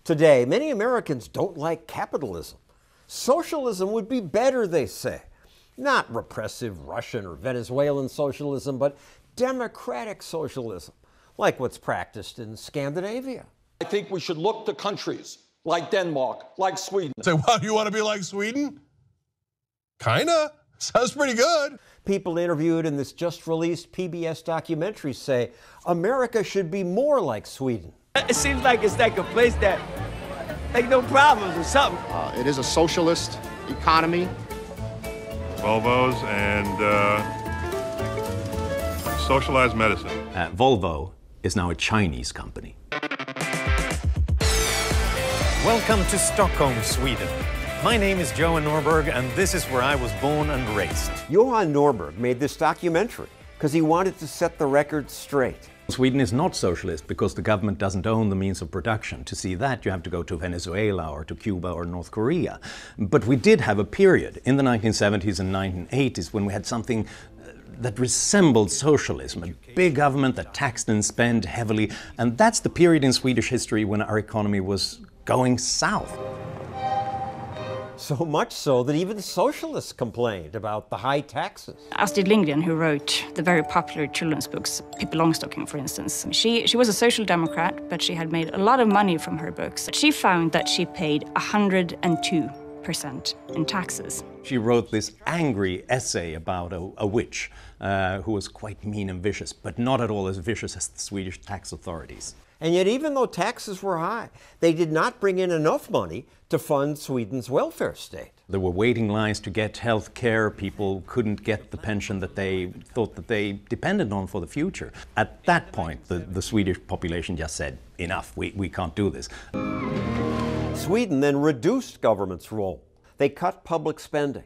Today, many Americans don't like capitalism. Socialism would be better, they say. Not repressive Russian or Venezuelan socialism, but democratic socialism, like what's practiced in Scandinavia. I think we should look to countries like Denmark, like Sweden. Say, well, you want to be like Sweden? Kinda. Sounds pretty good. People interviewed in this just-released PBS documentary say America should be more like Sweden. It seems like it's like a place that, like, no problems or something. It is a socialist economy. Volvos and socialized medicine. Volvo is now a Chinese company. Welcome to Stockholm, Sweden. My name is Johan Norberg, and this is where I was born and raised. Johan Norberg made this documentary because he wanted to set the record straight. Sweden is not socialist because the government doesn't own the means of production. To see that, you have to go to Venezuela or to Cuba or North Korea. But we did have a period in the 1970s and 1980s when we had something that resembled socialism, a big government that taxed and spent heavily. And that's the period in Swedish history when our economy was going south. So much so that even socialists complained about the high taxes. Astrid Lindgren, who wrote the very popular children's books, Pippi Longstocking, for instance, she was a social democrat, but she had made a lot of money from her books. She found that she paid 102% in taxes. She wrote this angry essay about a witch who was quite mean and vicious, but not at all as vicious as the Swedish tax authorities. And yet, even though taxes were high, they did not bring in enough money to fund Sweden's welfare state. There were waiting lines to get health care. People couldn't get the pension that they thought that they depended on for the future. At that point, the Swedish population just said, enough, we can't do this. Sweden then reduced government's role. They cut public spending,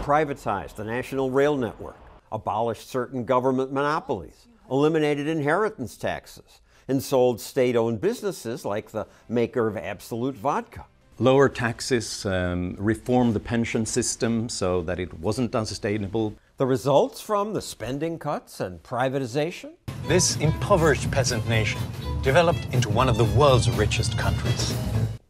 privatized the national rail network, abolished certain government monopolies, eliminated inheritance taxes, and sold state-owned businesses like the maker of Absolute vodka. Lower taxes, reformed the pension system so that it wasn't unsustainable. The results from the spending cuts and privatization? This impoverished peasant nation developed into one of the world's richest countries.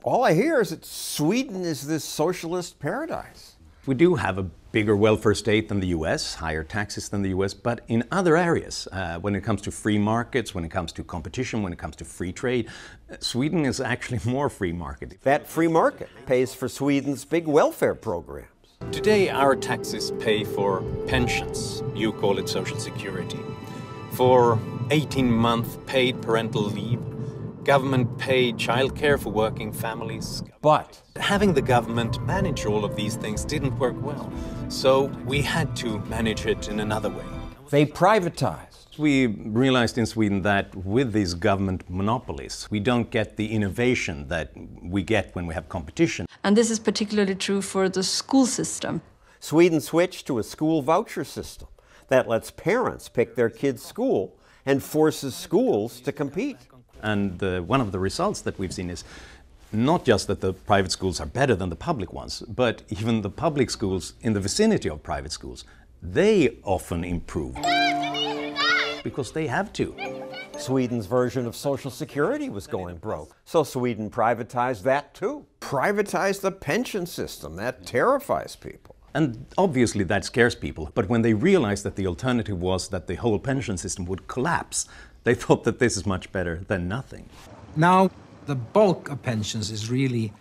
All I hear is that Sweden is this socialist paradise. We do have a bigger welfare state than the US, higher taxes than the US, but in other areas, when it comes to free markets, when it comes to competition, when it comes to free trade, Sweden is actually more free market. That free market pays for Sweden's big welfare programs. Today, our taxes pay for pensions. You call it social security. For 18-month paid parental leave, government-paid childcare for working families. But having the government manage all of these things didn't work well, so we had to manage it in another way. They privatized. We realized in Sweden that with these government monopolies, we don't get the innovation that we get when we have competition. And this is particularly true for the school system. Sweden switched to a school voucher system that lets parents pick their kids' school and forces schools to compete. And one of the results that we've seen is not just that the private schools are better than the public ones, but even the public schools in the vicinity of private schools, they often improve because they have to. Sweden's version of Social Security was going broke, so Sweden privatized that too. Privatized the pension system. That terrifies people. And obviously that scares people, but when they realized that the alternative was that the whole pension system would collapse, they thought that this is much better than nothing. Now, the bulk of pensions is really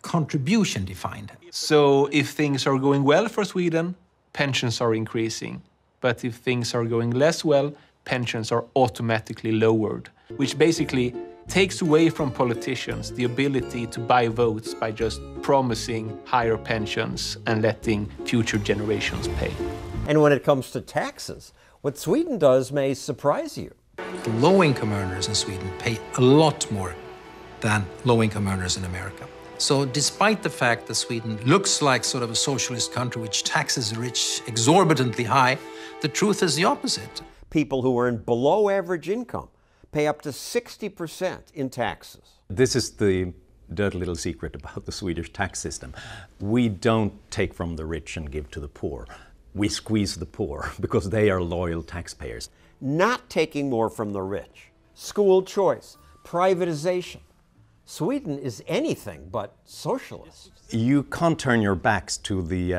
contribution defined. So if things are going well for Sweden, pensions are increasing. But if things are going less well, pensions are automatically lowered, which basically takes away from politicians the ability to buy votes by just promising higher pensions and letting future generations pay. And when it comes to taxes, what Sweden does may surprise you. Low-income earners in Sweden pay a lot more than low-income earners in America. So despite the fact that Sweden looks like sort of a socialist country which taxes the rich exorbitantly high, the truth is the opposite. People who earn below average income pay up to 60% in taxes. This is the dirty little secret about the Swedish tax system. We don't take from the rich and give to the poor. We squeeze the poor because they are loyal taxpayers. Not taking more from the rich, school choice, privatization. Sweden is anything but socialist. You can't turn your backs to the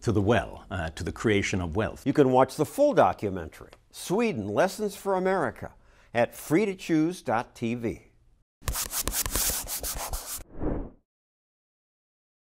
to the creation of wealth. You can watch the full documentary, Sweden, Lessons for America, at freetochoose.tv.